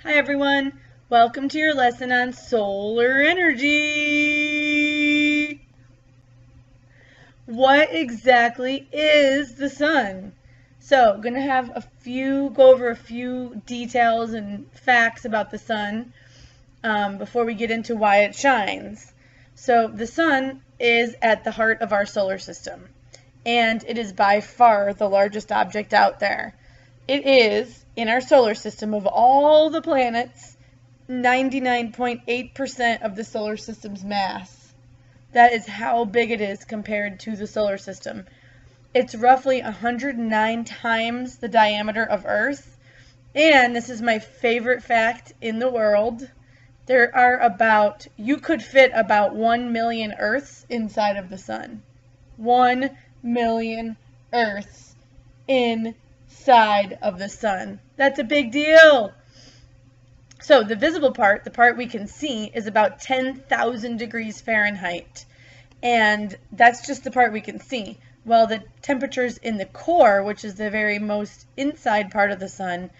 Hi everyone, welcome to your lesson on solar energy. What exactly is the sun? So, I'm going to go over a few details and facts about the sun before we get into why it shines. So, the sun is at the heart of our solar system, and it is by far the largest object out there. It is, in our solar system, of all the planets, 99.8% of the solar system's mass. That is how big it is compared to the solar system. It's roughly 109 times the diameter of Earth. And this is my favorite fact in the world. You could fit about 1 million Earths inside of the sun. 1 million Earths inside of the sun. That's a big deal. So the visible part, the part we can see, is about 10,000 degrees Fahrenheit. And that's just the part we can see. While the temperatures in the core, which is the very most inside part of the sun,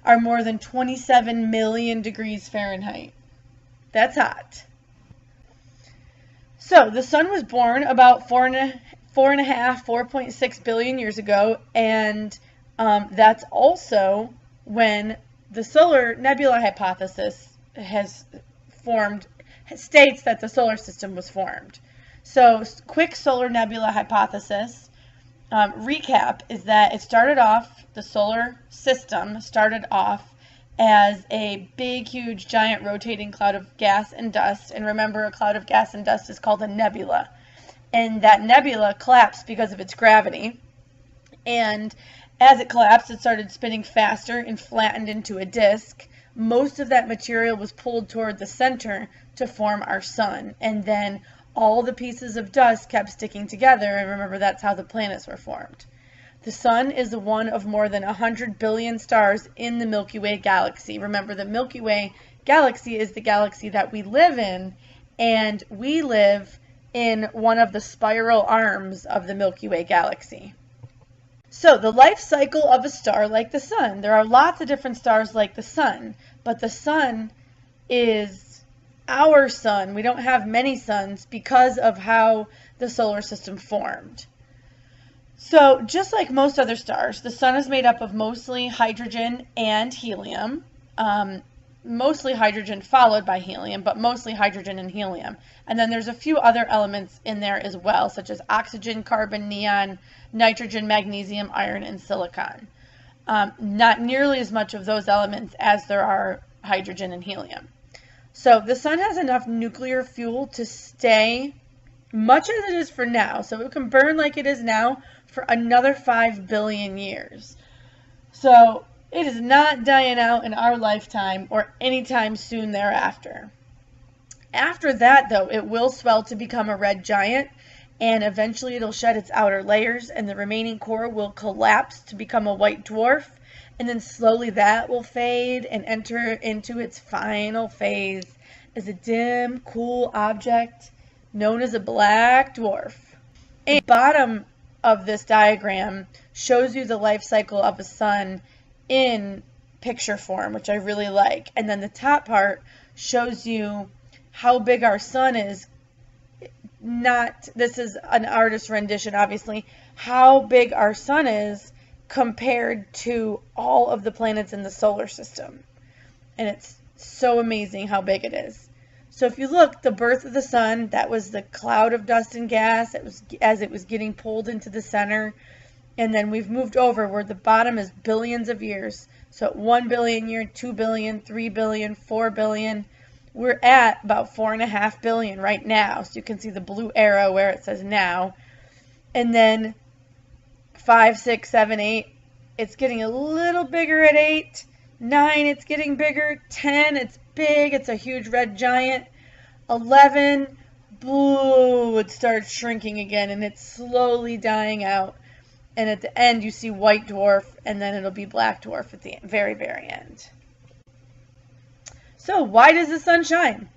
are more than 27 million degrees Fahrenheit. That's hot. So the sun was born about 4.6 billion years ago, and that's also when the solar nebula hypothesis states that the solar system was formed. So, quick solar nebula hypothesis recap is that the solar system started off as a big, huge, giant rotating cloud of gas and dust. And remember, a cloud of gas and dust is called a nebula. And that nebula collapsed because of its gravity. And as it collapsed, it started spinning faster and flattened into a disk. Most of that material was pulled toward the center to form our sun. And then all the pieces of dust kept sticking together. And remember, that's how the planets were formed. The sun is one of more than 100 billion stars in the Milky Way galaxy. Remember, the Milky Way galaxy is the galaxy that we live in, and we live in one of the spiral arms of the Milky Way galaxy. So, the life cycle of a star like the sun. There are lots of different stars like the sun, but the sun is our sun. We don't have many suns because of how the solar system formed. So, just like most other stars, the sun is made up of mostly hydrogen and helium. Mostly hydrogen followed by helium, but mostly hydrogen and helium. And then there's a few other elements in there as well, such as oxygen, carbon, neon, nitrogen, magnesium, iron, and silicon. Not nearly as much of those elements as there are hydrogen and helium. So the sun has enough nuclear fuel to stay much as it is for now. So it can burn like it is now for another 5 billion years. So it is not dying out in our lifetime or anytime soon thereafter. After that, though, it will swell to become a red giant, and eventually it'll shed its outer layers, and the remaining core will collapse to become a white dwarf, and then slowly that will fade and enter into its final phase as a dim, cool object known as a black dwarf. And the bottom of this diagram shows you the life cycle of a sun in picture form, which I really like. And then the top part shows you how big our sun is. This is an artist's rendition, obviously, how big our sun is compared to all of the planets in the solar system. And it's so amazing how big it is. So if you look, the birth of the sun, that was the cloud of dust and gas. It was as it was getting pulled into the center. And then we've moved over where the bottom is billions of years. So 1 billion year, 2 billion, 3 billion, 4 billion. We're at about 4.5 billion right now. So you can see the blue arrow where it says now. And then 5, 6, 7, 8. It's getting a little bigger at 8. 9, it's getting bigger. 10, it's big. It's a huge red giant. 11, blue, it starts shrinking again and it's slowly dying out. And at the end, you see white dwarf, and then it'll be black dwarf at the very, very end. So, why does the sun shine?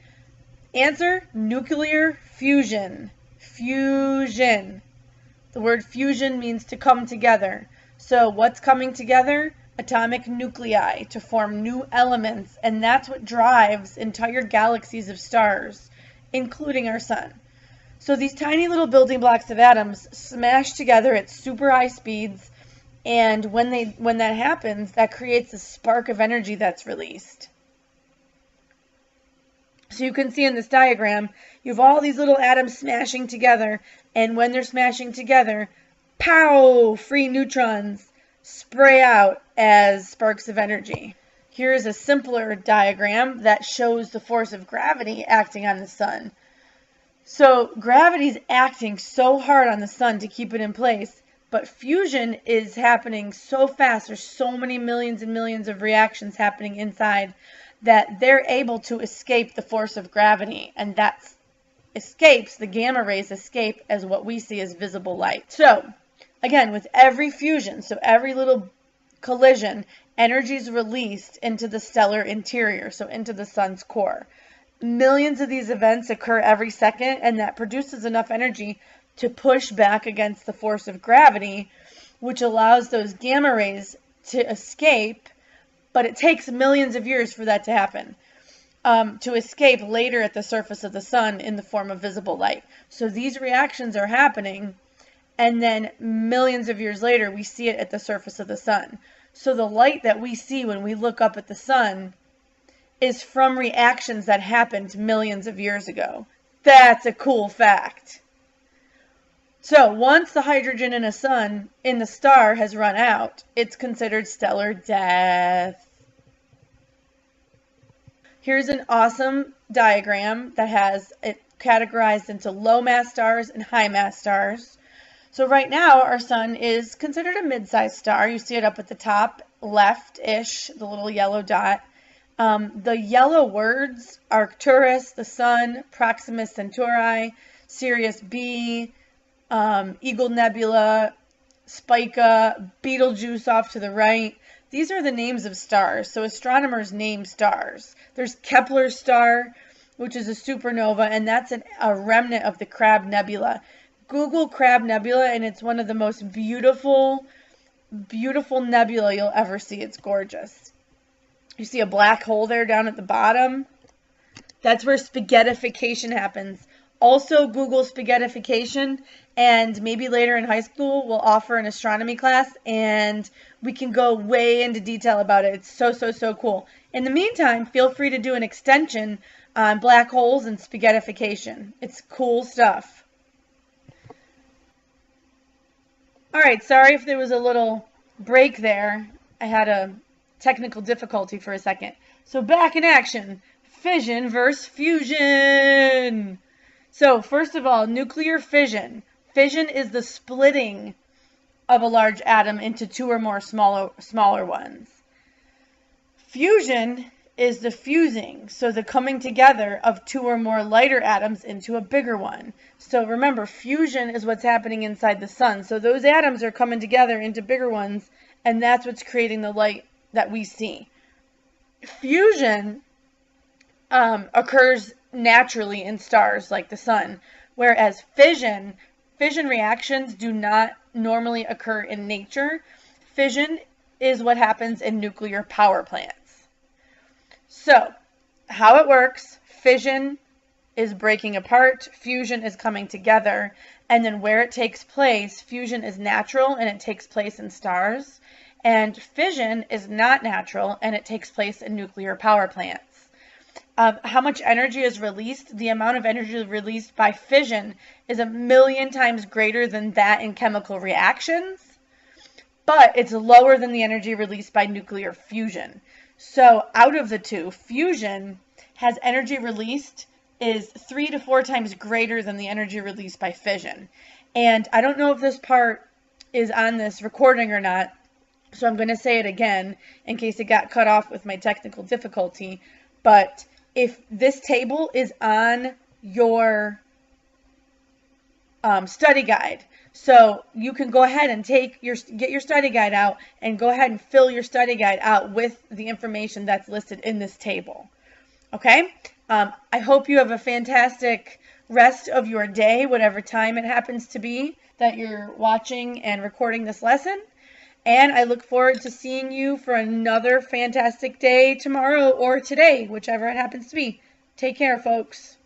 Answer, nuclear fusion. Fusion. The word fusion means to come together. So, what's coming together? atomic nuclei to form new elements, and that's what drives entire galaxies of stars, including our sun. So these tiny little building blocks of atoms smash together at super high speeds, and when that happens, that creates a spark of energy that's released. So you can see in this diagram, you have all these little atoms smashing together, and when they're smashing together, pow, free neutrons spray out as sparks of energy. Here's a simpler diagram that shows the force of gravity acting on the sun. So gravity's acting so hard on the sun to keep it in place, but fusion is happening so fast. There's so many millions and millions of reactions happening inside that they're able to escape the force of gravity, and the gamma rays escape as what we see as visible light. So again, with every fusion, so every little collision, energy is released into the stellar interior, so into the sun's core. Millions of these events occur every second, and that produces enough energy to push back against the force of gravity, which allows those gamma rays to escape, but it takes millions of years for that to happen, to escape later at the surface of the sun in the form of visible light. So these reactions are happening, and then millions of years later, we see it at the surface of the sun. So the light that we see when we look up at the sun is from reactions that happened millions of years ago. That's a cool fact. So once the hydrogen in the star has run out, it's considered stellar death. Here's an awesome diagram that has it categorized into low mass stars and high mass stars. So right now our sun is considered a mid-sized star. You see it up at the top left-ish, the little yellow dot. The yellow words: Arcturus, the Sun, Proxima Centauri, Sirius B, Eagle Nebula, Spica, Betelgeuse off to the right. These are the names of stars. So astronomers name stars. There's Kepler's star, which is a supernova, and that's a remnant of the Crab Nebula. Google Crab Nebula, and it's one of the most beautiful nebula you'll ever see. It's gorgeous. You see a black hole there down at the bottom? That's where spaghettification happens. Also, Google spaghettification, and maybe later in high school we'll offer an astronomy class, and we can go way into detail about it. It's so cool. In the meantime, feel free to do an extension on black holes and spaghettification. It's cool stuff. Alright, sorry if there was a little break there. I had a technical difficulty for a second. So back in action. Fission versus fusion. So first of all, nuclear fission. Fission is the splitting of a large atom into two or more smaller ones. Fusion is the fusing, so the coming together of two or more lighter atoms into a bigger one. So remember, fusion is what's happening inside the sun. So those atoms are coming together into bigger ones, and that's what's creating the light that we see. Fusion occurs naturally in stars like the sun, whereas fission reactions do not normally occur in nature. Fission is what happens in nuclear power plants. So, how it works: fission is breaking apart, fusion is coming together, and then where it takes place, fusion is natural and it takes place in stars, and fission is not natural and it takes place in nuclear power plants. How much energy is released? The amount of energy released by fission is 1,000,000 times greater than that in chemical reactions, but it's lower than the energy released by nuclear fusion. So out of the two, fusion has energy released is 3 to 4 times greater than the energy released by fission. And I don't know if this part is on this recording or not, so I'm going to say it again in case it got cut off with my technical difficulty. But if this table is on your study guide, so you can go ahead and get your study guide out and go ahead and fill your study guide out with the information that's listed in this table. Okay? I hope you have a fantastic rest of your day, whatever time it happens to be that you're watching and recording this lesson. And I look forward to seeing you for another fantastic day tomorrow or today, whichever it happens to be. Take care, folks.